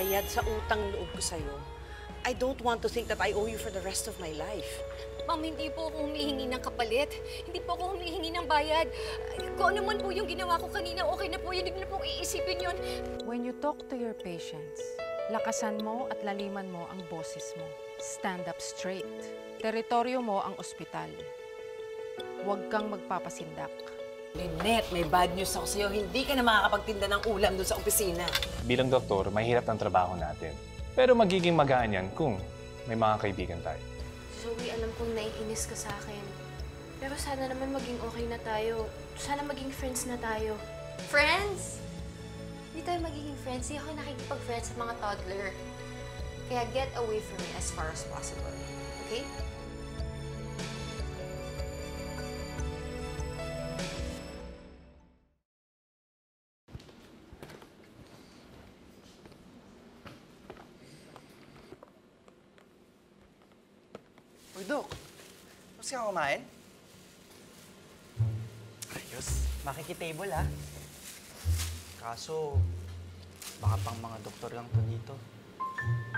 magbayad sa utang loob ko sa'yo, I don't want to think that I owe you for the rest of my life. Ma'am, hindi po ako humihingi ng kapalit. Hindi po ako humihingi ng bayad. Kung ano man po yung ginawa ko kanina, okay na po yun. Hindi na po iisipin yun. When you talk to your patients, lakasan mo at laliman mo ang boses mo. Stand up straight. Teritoryo mo ang ospital. Huwag kang magpapasindak. Lynette, may bad news ako sa'yo. Hindi ka na makakapagtinda ng ulam doon sa opisina. Bilang doktor, mahirap ang trabaho natin. Pero magiging magaan yan kung may mga kaibigan tayo. Zoe, alam kong naiinis ka sa akin. Pero sana naman maging okay na tayo. Sana maging friends na tayo. Friends? Hindi tayo magiging friends. Hindi ako nakikipag-friends sa mga toddler. Kaya get away from me as far as possible. Okay? Uy, Dok. Tapos ka kumain? Ayos. Makikitable, ha? Kaso, baka pang mga doktor lang to dito.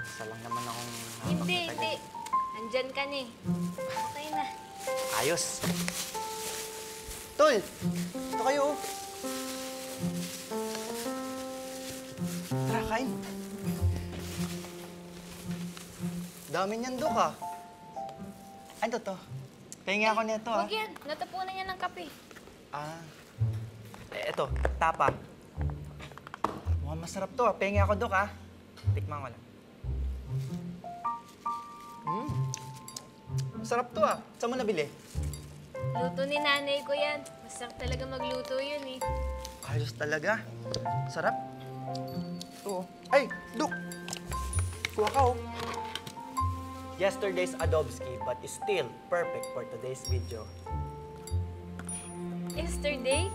Isa lang naman akong Hindi. Nandyan ka na eh. Okay na. Ayos. Tol! Ito kayo, oh. Tara, kain. Dami niyan, Dok, ha? Ano to? Pahingi ako nito, ha? Huwag yan. Natapunan yan ng kape. Ah. Eto, tapa. Mukhang masarap to, ha? Pahingi ako, Dok, ha? Tikman ko lang. Masarap to, ha? Saan mo nabili? Luto ni nanay ko yan. Masarap talaga magluto yun eh. Ayos talaga. Sarap. Oo. Ay, Dok! Kuha ka, oh. Yesterday's adobski, but is still perfect for today's video. Yesterday?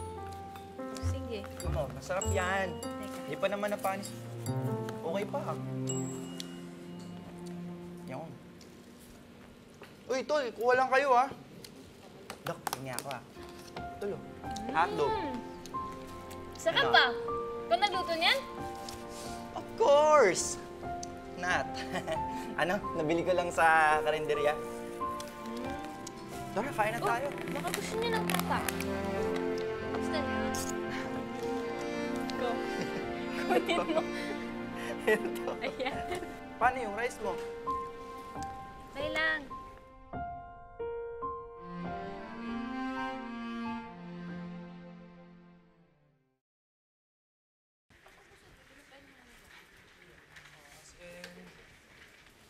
Sige. Oo, masarap yan. Hindi pa naman napanis. Okay pa, ha? Yan. Uy, Tol, kuha lang kayo, ha? Dok, tingnan ako, ha? Tulo. Hotdog. Sarap Ano? ba? Ikaw nagluto niyan? Of course! Nat. Ano, nabili ko lang sa karinderya. Dora, kain na tayo. Baka gusto niya ng papa. Basta na. Go. Kunin mo. Ito. Ayan. Paano yung rice mo? Okay lang.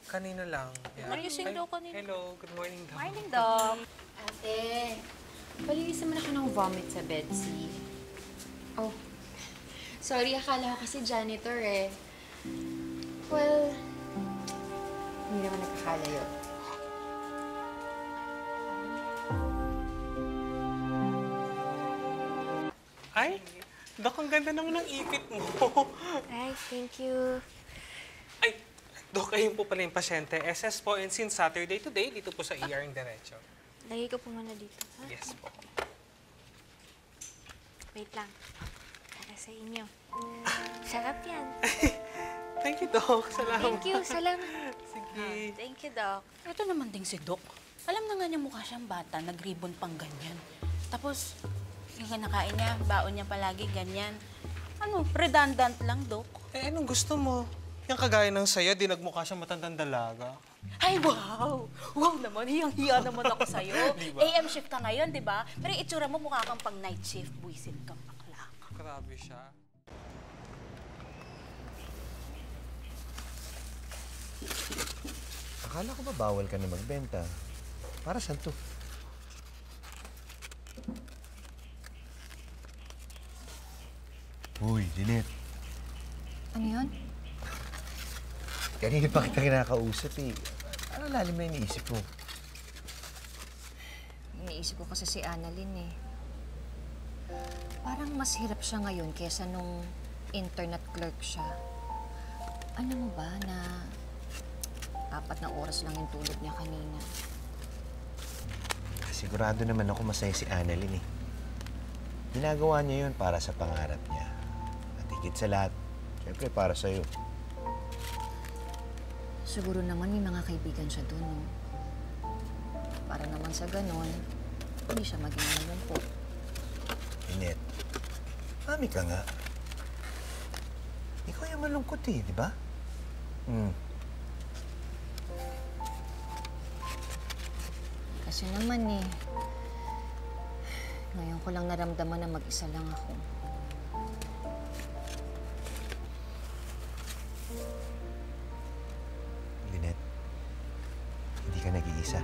Kanina lang. Yeah. Ayusin daw kanina. Hello, good morning, Doc. Morning, Doc. Ate, palinis naman ako ng vomit sa bedsea. Oh, sorry, akala ko kasi janitor eh. Well, hindi naman nakakala yun. Ay, Doc, ang ganda naman ng ipit mo. Ay, thank you. Ay, Doc, ayun po pala yung pasyente. SS po, and since Saturday today, dito po sa ER yung diretso. Lagi ko po muna dito. Ha? Yes po. Wait lang. Para sa inyo. Sarap yan. Thank you, Doc. Salamat. Thank you. Salamat. Sige. Thank you, Doc. Ito naman ding si Doc. Alam na nga niya mukha siyang bata, nag-ribbon pang ganyan. Tapos, yung kinakain niya, baon niya palagi ganyan. Ano, redundant lang, Doc. Eh, anong gusto mo? Yung kagaya ng saya, di nagmukha siyang matandang dalaga. Ay, wow! Wow naman, hiyang-hiya naman ako sa'yo. Diba? AM shift ka ngayon, di ba? Pero yung itsura mo mukha kang pang night shift. Buisit kang akla. Grabe siya. Akala ko ba bawal ka na magbenta? Para saan to? Uy, Lynette. Ano yun? Kanina pa kita kinakausap eh. Ano lalim na iniisip mo? Iniisip ko kasi si Annalyn eh. Parang mas hirap siya ngayon kesa nung internet clerk siya. Ano mo ba na 4 na oras lang yung tulog niya kanina? Sigurado naman ako masaya si Annalyn eh. Ginagawa niya yun para sa pangarap niya. At higit sa lahat, syempre para sa'yo. Siguro naman may mga kaibigan siya doon, no? Para naman sa ganon, hindi siya maging malungkot. Lynette, mami ka nga. Ikaw yung malungkot eh, di ba? Kasi naman eh, ngayon ko lang naramdaman na mag-isa lang ako. Lynette, hindi ka nag-iisa.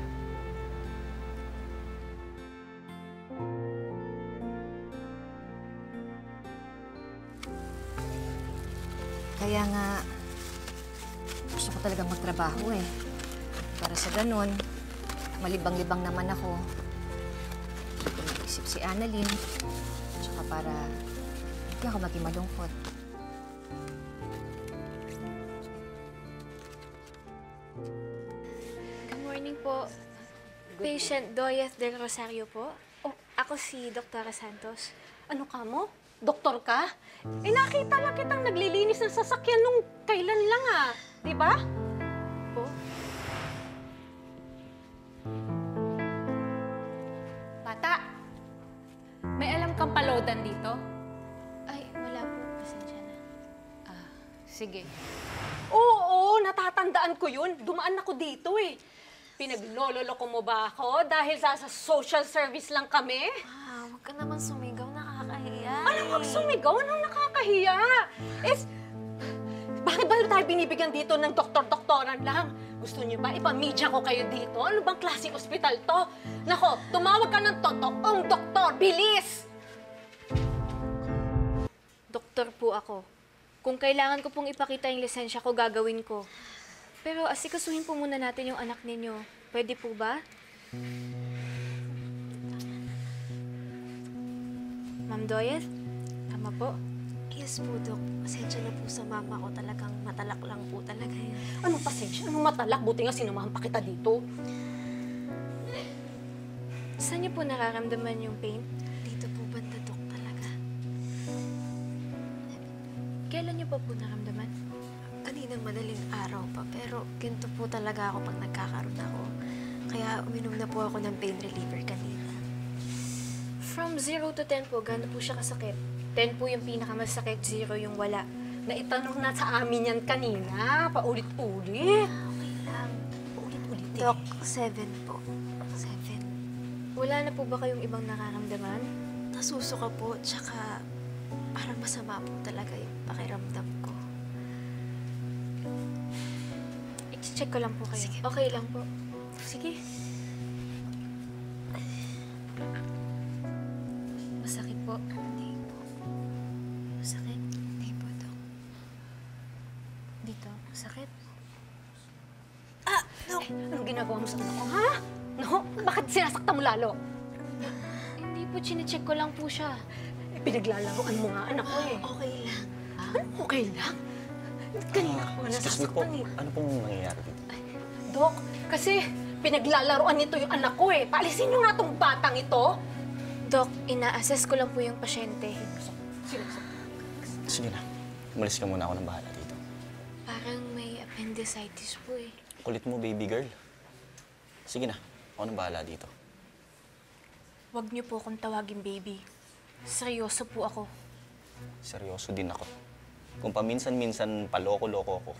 Kaya nga, gusto ko talaga magtrabaho eh. Para sa ganun, malibang-libang naman ako. Hindi ko mag-isip si Annalyn. Tsaka para hindi ako maging malungkot. Good morning po. Patient Doyeth Del Rosario po. Oh, ako si Dr. Santos. Ano ka mo? Doktor ka? Eh, nakita lang kitang naglilinis ng sasakyan nung kailan lang ah. Di ba? Po? Bata, may alam kang palodan dito? Ay, wala po. Pasensya na. Sige. Oo, natatandaan ko yun. Dumaan ako dito eh. Pinaglololoko mo ba ako dahil sa social service lang kami? Huwag ka naman sumigaw. Nakakahiya. Ano wag sumigaw? Anong nakakahiya? Bakit ba tayo binibigyan dito ng doktor-doktoran lang? Gusto niyo ba ipamedya ko kayo dito? Ano bang klaseng ospital to? Nako, tumawag ka ng totoong doktor. Bilis! Doktor po ako. Kung kailangan ko pong ipakita yung lisensya ko, gagawin ko. Pero asikasuhin po muna natin yung anak ninyo. Pwede po ba? Ma'am Doyeth? Tama po? Yes po, Dok. Pasensya na po sa mama ko. Talagang matalak lang po talaga yan. Anong pasensya? Anong matalak? Buti nga sinamahan pa kita dito. Saan niyo po nararamdaman yung pain? Dito po banda, Dok, talaga. Kailan niyo pa po naramdaman? Kaninang madaling araw pa, pero ganito po talaga ako pag nagkakaroon ako. Kaya uminom na po ako ng pain reliever kanina. From 0 to 10 po, gano'n po siya kasakit? 10 po yung pinakamasakit, 0 yung wala. Naitanong na sa amin yan kanina. Paulit-ulit. Okay lang. Paulit-ulit eh. Doc, 7 po. 7. Wala na po ba kayong ibang nararamdaman? Nasusuka po, tsaka parang masama po talaga yung pakiramdam ko. I-check ko lang po kayo. Sige. Okay lang po. Sige. Masakit po. Hindi po. Masakit? Hindi po, Doc. Dito, masakit? Anong ginagawa mo sa anak ko, ha? No? Bakit sinasaktan mo lalo? Hindi po, chinecheck ko lang po siya. Pinaglalaroan mo nga anak ko eh. Okay lang. Okay lang? Kanina ko Excuse me po, nasasaktan eh. ano pong nangyayari dito? Dok, kasi pinaglalaroan nito yung anak ko eh. Paalisin niyo nga tong batang ito. Doc, ina-assess ko lang po yung pasyente. Sige na, umalis ka muna, ako nang bahala dito. Parang may appendicitis po eh. Kulit mo, baby girl. Sige na, ako nang bahala dito. Huwag niyo po akong tawagin baby. Seryoso po ako. Seryoso din ako. Kung paminsan-minsan paloko-loko ako,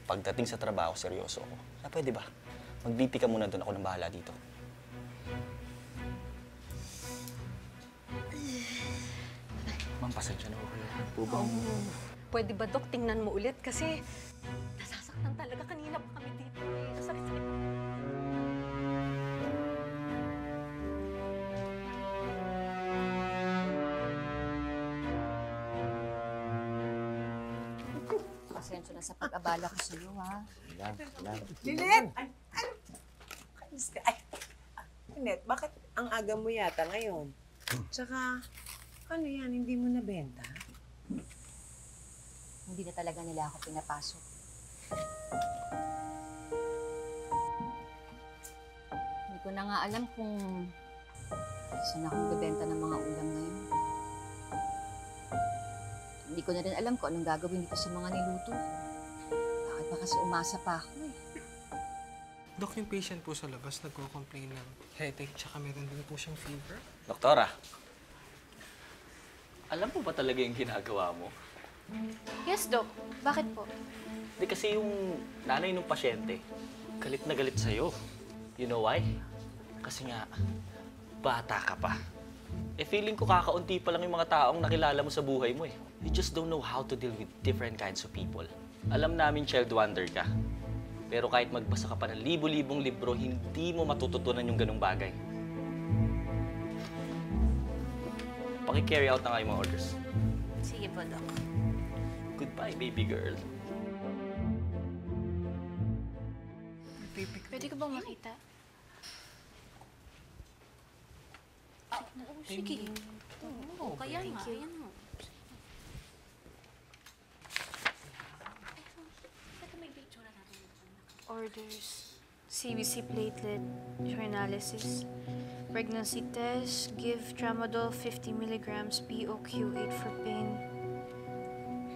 pagdating sa trabaho, seryoso ako. Kaya pwede ba? Mag-BP ka muna doon, ako nang bahala dito. Ma'am, pasensya na ako kayo. Po ba? Pwede ba, Dok, tingnan mo ulit? Kasi nasasaktan talaga. Kanina pa kami dito eh. Sakit-sakit. Pasensya na sa pag-abala ko sa iyo, ha? Lynette! Ay, Lynette, bakit ang aga mo yata ngayon? Tsaka, ano yan, hindi mo nabenta? Hindi na talaga nila ako pinapasok. Hindi ko na nga alam kung saan akong bebenta ng mga ulam ngayon. Hindi ko na rin alam kung anong gagawin dito sa mga niluto ko. Bakit ba kasi umasa pa ako eh? Dok, yung patient po sa labas nagko-complain ng headache tsaka meron din po siyang fever. Doktora, alam mo ba talaga yung ginagawa mo? Yes, Doc. Bakit po? Hindi kasi yung nanay ng pasyente, galit na galit sa'yo. You know why? Kasi nga, bata ka pa. Eh feeling ko kakaunti pa lang yung mga taong nakilala mo sa buhay mo eh. You just don't know how to deal with different kinds of people. Alam namin child wonder ka. Pero kahit magbasa ka pa ng libo-libong libro, hindi mo matututunan yung ganung bagay. Paki-carry out na nga yung mga orders. Sige po, Doc. Goodbye, baby girl. Pwede ko bang makita? Oo, sige. Oo, kaya nga. Ayan mo. Orders. CBC platelet, urinalysis, pregnancy test, give tramadol 50 milligrams, POQ8 for pain.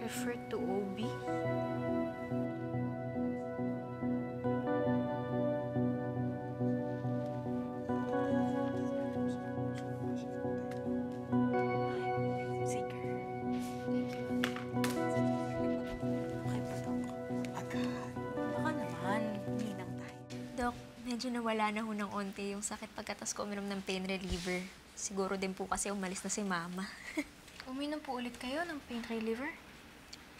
Refer to OB. Medyo nawala na ho ng onti yung sakit pagkatas ko uminom ng pain reliever. Siguro din po kasi umalis na si Mama. Uminom po ulit kayo ng pain reliever?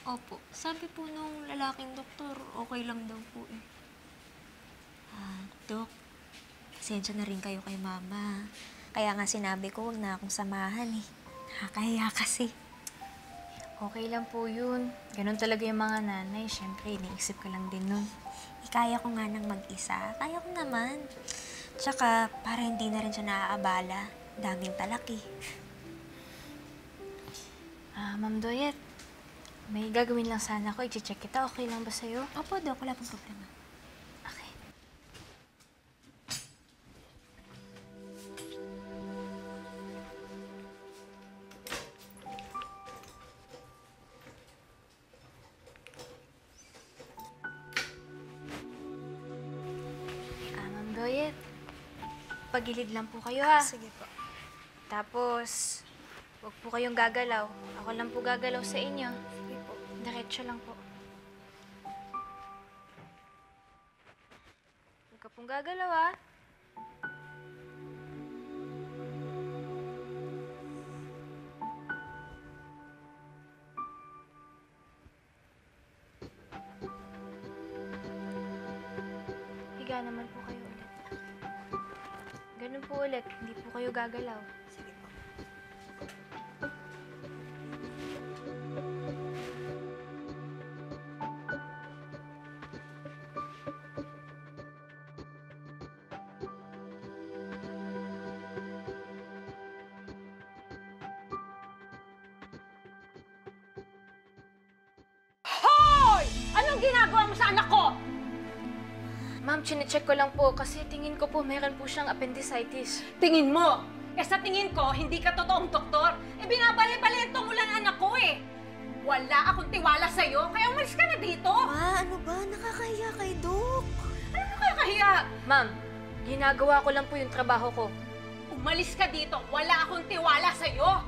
Opo. Sabi po nung lalaking doktor, okay lang daw po eh. Dok, pasensya na rin kayo kay Mama. Kaya nga sinabi ko, huwag na akong samahan eh. Nakakahiya kasi. Okay lang po yun. Ganun talaga yung mga nanay. Siyempre, iniisip ka lang din nun. Kaya ko nga nang mag-isa. Kaya ko naman. Tsaka, para hindi na rin siya naaabala. Daming talaki. Ma'am Doyet, may gagawin lang sana ako. I-check kita. Okay lang ba sa'yo? Opo, Dok. Wala pong problema. Okay. Ma'am Doyet, pagilid lang po kayo ha. Sige po. Tapos, huwag po kayong gagalaw. Ako lang po gagalaw sa inyo. Sige po. Diretso lang po. Huwag ka pong gagalaw, ha? Higa naman po kayo ulit. Ganun po ulit. Hindi po kayo gagalaw. Sige po. Hoy! Anong ginagawa mo sa anak ko? Ma'am, chinecheck ko lang po kasi tingin ko po meron po siyang appendicitis. Tingin mo! Eh sa tingin ko, hindi ka totoong doktor. Eh binabali-balento mo lang anak ko eh. Wala akong tiwala sa'yo, kaya umalis ka na dito. Ma, ano ba? Nakakahiya kay Dok. Ano nakakahiya? Ma'am, ginagawa ko lang po yung trabaho ko. Umalis ka dito, wala akong tiwala sa'yo.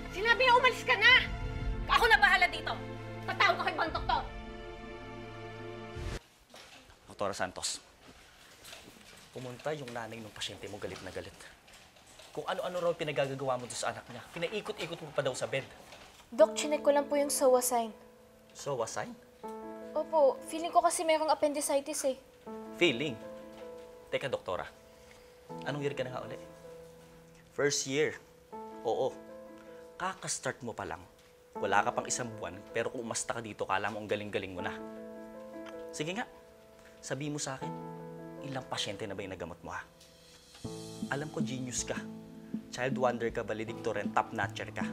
Sinabi na umalis ka na. Ako na bahala dito. Tatawag ko kay ibang doktor. Doktora Santos, pumunta yung nanay ng pasyente mo galit na galit. Kung ano-ano raw pinagagagawa mo doon sa anak niya. Pinaikot-ikot mo pa daw sa bed. Dok, chinek ko lang po yung SOA sign. SOA sign? Opo, feeling ko kasi merong appendicitis eh. Feeling? Teka, doktora. Anong year ka na nga uli? First year. Oo. Kaka-start mo pa lang. Wala ka pang isang buwan, pero kung umasta ka dito, kala mo ang galing-galing mo na. Sige nga, sabi mo sa akin, ilang pasyente na ba yung nagamot mo ha? Alam ko genius ka. Child wonder ka, valedictorian, top-notcher ka.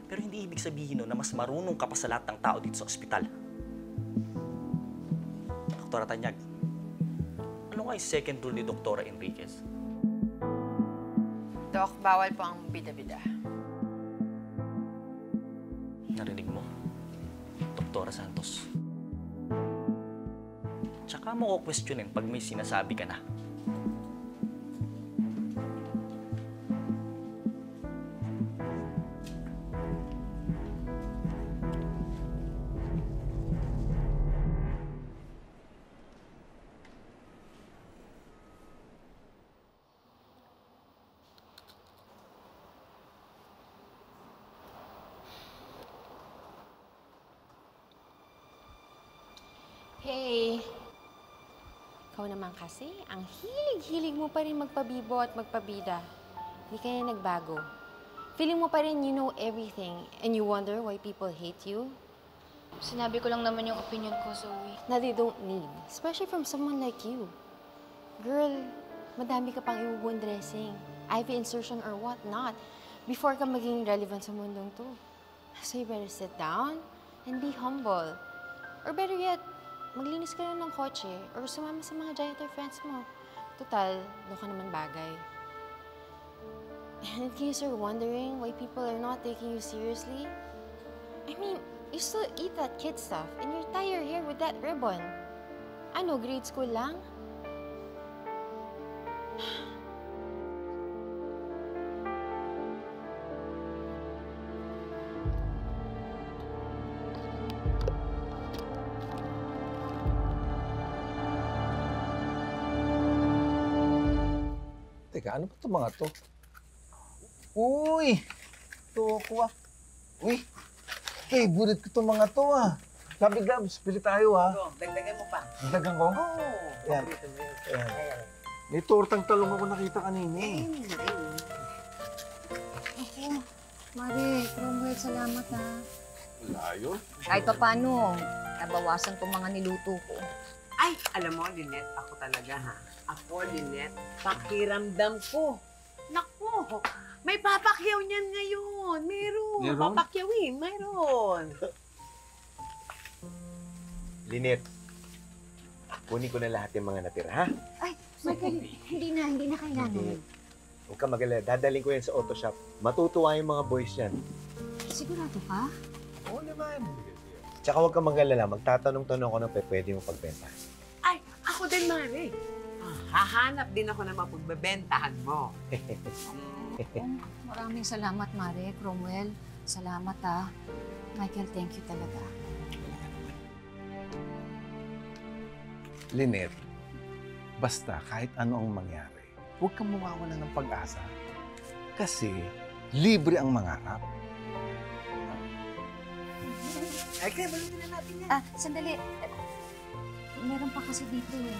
Pero hindi ibig sabihin no, na mas marunong ka pa sa lahat ng tao dito sa ospital. Doktora Tanyag, ano nga yung second rule ni Doktora Enriquez? Doc, bawal po ang bida-bida. Narinig mo, Doktora Santos. Tsaka Tsaka mo ko questionin pag may sinasabi ka na. Hey! Ikaw naman kasi, ang hilig-hilig mo pa rin magpabibo at magpabida. Hindi ka na nagbago. Feeling mo pa rin you know everything and you wonder why people hate you? Sinabi ko lang naman yung opinion ko, Zoe. Na they don't need, especially from someone like you. Girl, madami ka pang ibubuong dressing, IV insertion or what not, before ka maging relevant sa mundong to. So you better sit down and be humble. Or better yet, maglinis ka na ng kotse or sumama sa mga janitor friends mo. Total, doon ka naman bagay. And in case you're wondering why people are not taking you seriously, I mean, you still eat that kid stuff and you tie your hair with that ribbon. Ano, grade school lang? Teka, ano ba itong mga to? Uy! Ito ako ah. Uy! Favorite ko itong mga to ah. Sabi Gabs, pili tayo ah. Dagdagan mo pa. Dagdagan ko? Oo. Yan. Ayan. May tortang talong ako nakita kanina eh. Ako, Mari, Cromwell, salamat ha. Wala yun. Kahit pa paano, nabawasan tong mga niluto ko. Ay, alam mo, Lynette, ako talaga ha. Ako, Lynette, pakiramdam ko. Naku, may papakyaw niyan ngayon. Meron. Papakyawin, mayroon. Lynette, kunin ko na lahat yung mga natira, ha? Ay, Michael, hindi na kailangan. Huwag ka mag-alala. Dadaling ko yan sa auto shop. Matutuwa yung mga boys yan. Sigurado ka? Oo naman. Tsaka huwag ka mag-alala. Magtatanong-tanong ko na pwede mo pagbenta. Ay, ako din, Mari. Hahanap din ako na mapagbebentahan mo. Maraming salamat, Mare, Cromwell. Salamat ha. Michael, thank you talaga. Lynette, basta kahit ano ang mangyari, huwag kang mawawala ng pag-asa. Kasi libre ang mangarap. Ay, kaya balutin na natin yan. Sandali. Meron pa kasi dito eh.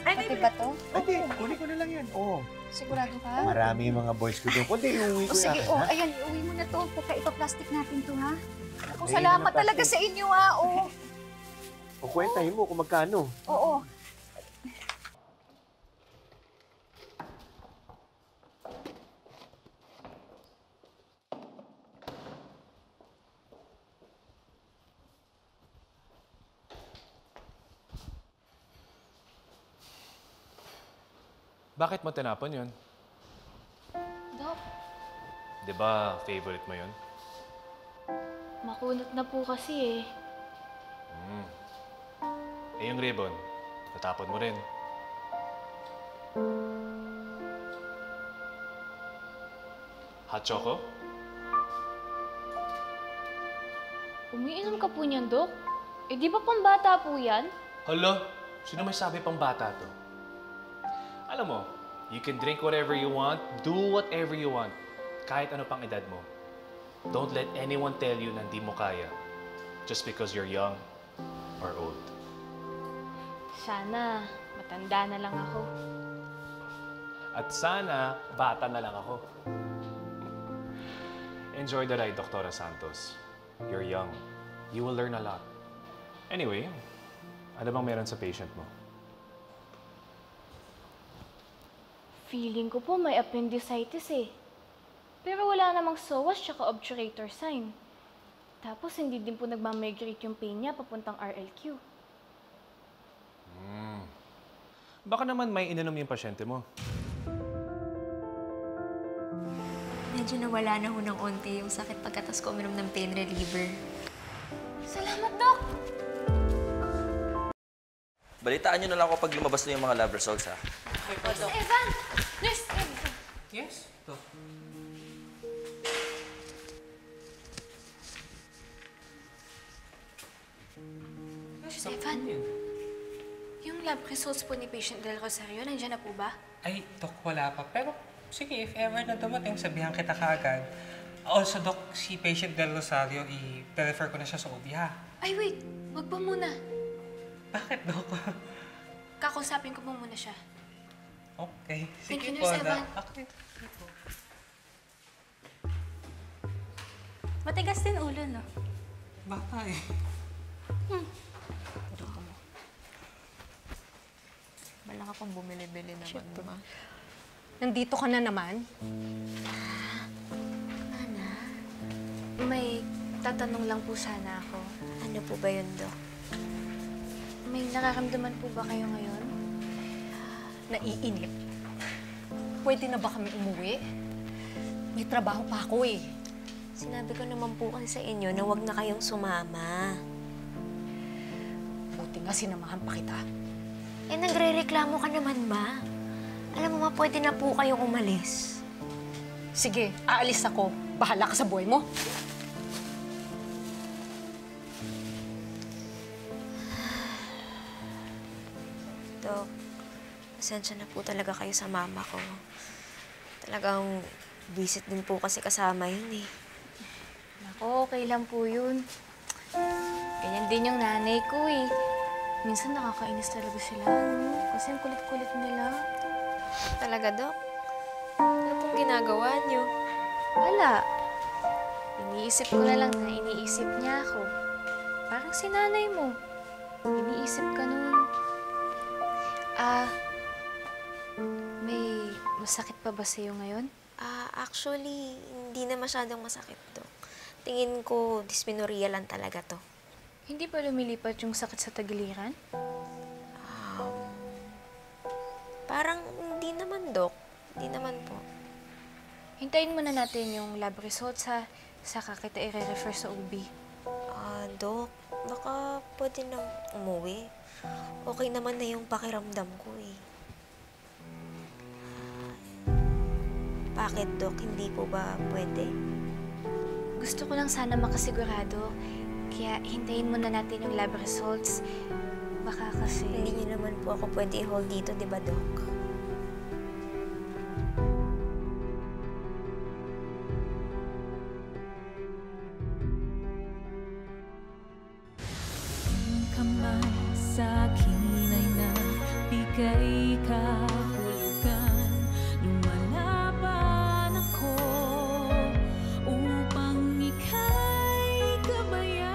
Ay, pati ba to? Pati, kunin ko na lang yan. Oo. Sigurado ka? Marami yung mga boys ko doon. Kundi, iuwi ko sige, na. ayan, iuwi mo na to. Teka, ipaplastic natin to, ha? Ako, Ayun, salamat na talaga plastic. sa inyo, ha? Oo. O kwentahin mo kung magkano. Oo. Bakit mo tinapon yun? Dok, Di ba favorite mo yun? makunat na po kasi eh. Eh yung ribbon, natapon mo rin. Hot choco? Umiinom ka po niyan, Dok? Eh di ba pambata po yan? Hala, sino may sabi pang bata to? Alam mo, you can drink whatever you want, do whatever you want, kahit ano pang edad mo. Don't let anyone tell you na hindi mo kaya just because you're young or old. Sana, matanda na lang ako. At sana, bata na lang ako. Enjoy the ride, Dr. Santos. You're young. You will learn a lot. Anyway, ano bang meron sa patient mo? Feeling ko po may appendicitis eh. Pero wala namang psoas tsaka obturator sign. Tapos hindi din po nagmamigrate yung pain niya papuntang RLQ. Baka naman may ininom yung pasyente mo. Medyo nawala na ho ng onti yung sakit pagkatas ko uminom ng pain reliever. Salamat, Dok! Balitaan nyo na lang ako pag lumabas na yung mga lab results, ha? Nurse Evan! Nurse Evan! Yes, Doc. Nurse Evan, yung lab results po ni patient Del Rosario, nandiyan na po ba? Ay, Doc, wala pa. Pero sige, if ever na dumating, sabihan kita kaagad. Also, Doc, si patient Del Rosario, i-refer ko na siya sa OB, ha? Ay, wait! Wag pa muna. Bakit, Doc? Kakausapin ko po muna siya. Okay. Thank Sige you, po, Nurse Doc. Evan. Okay. Matigas din ulo, no? Baka eh. Wala ka pang bumili-bili naman, ma. Nandito ka na naman? Ana, may tatanong lang po sana ako. Ano po ba yun, Doc? May nararamdaman po ba kayo ngayon? Naiinip. Pwede na ba kami umuwi? May trabaho pa ako eh. Sinabi ko naman po kasi sa inyo na wag na kayong sumama. Buti nga sinamahan pa kita. Eh, nagre-reklamo ka naman, ma. Alam mo, ma, pwede na po kayong umalis. Sige, aalis ako. Bahala ka sa buhay mo. Dok, pasensya na po talaga kayo sa mama ko. Talagang visit din po kasi kasama yun eh. Nako, okay lang po yun. Ganyan din yung nanay ko eh. Minsan nakakainis talaga sila, no? Kasi ang kulit-kulit nila. Talaga, Dok? Ano pong ginagawa niyo? Wala. Iniisip ko na lang na iniisip niya ako. Parang si nanay mo. Iniisip ka nun. May masakit pa ba sa'yo ngayon? Actually, hindi na masyadong masakit, Dok. Tingin ko, dysmenorrhea lang talaga to. Hindi pa lumilipat yung sakit sa tagiliran? Parang hindi naman, Dok. Hindi naman po. Hintayin muna natin yung lab results, ha? Saka kita i-refer sa OB. Dok, baka pwede nang umuwi. Okay naman na yung pakiramdam ko eh. Bakit, Dok? Hindi po ba pwede? Gusto ko lang sana makasigurado. Kaya hintayin muna natin yung lab results. Baka kasi... Hindi niyo naman po ako pwede i-hold dito, di ba, Doc? Kamay sa'kin ay nabigay kahulugan. Lumalaban ako upang ika'y gabayan.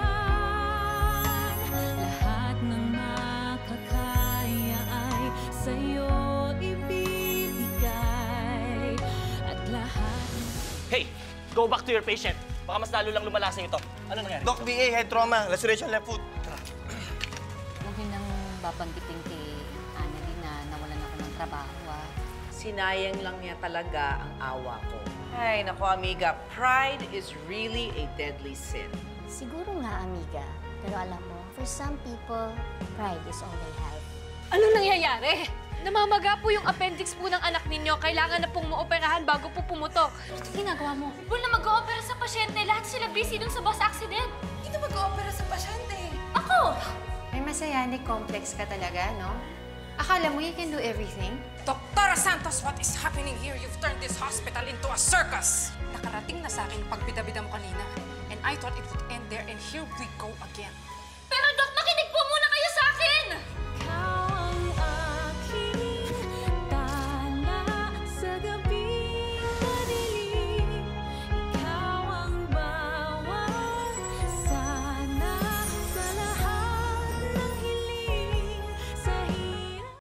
Lahat ng makakaya ay sa'yo ibibigay. At lahat... Hey! Go back to your patient. Baka mas lalo lang lumala sa'yo ito. Ano nangyari? Doc, BA, head trauma, laceration left foot. Huwag yun ang babanggitin kay Annalyn na nawalan ako ng trabaho, ah. Sinayang lang niya talaga ang awa ko. Ay, naku, amiga, pride is really a deadly sin. Siguro nga, amiga. Pero alam mo, for some people, pride is all they have. Anong nangyayari? Namamaga po yung appendix po ng anak ninyo. Kailangan na pong maoperahan bago po pumutok. Ano ginagawa mo? Bull na mag-o-opera sa pasyente. Lahat sila busy dun sa bus accident. Dito mag-o-opera sa pasyente. Ako! May messianic complex ka talaga, no? Akala mo you can do everything? Dr. Santos, what is happening here? You've turned this hospital into a circus! Nakarating na sa akin pagbida-bida mo kanina. And I thought it would end there, and here we go again.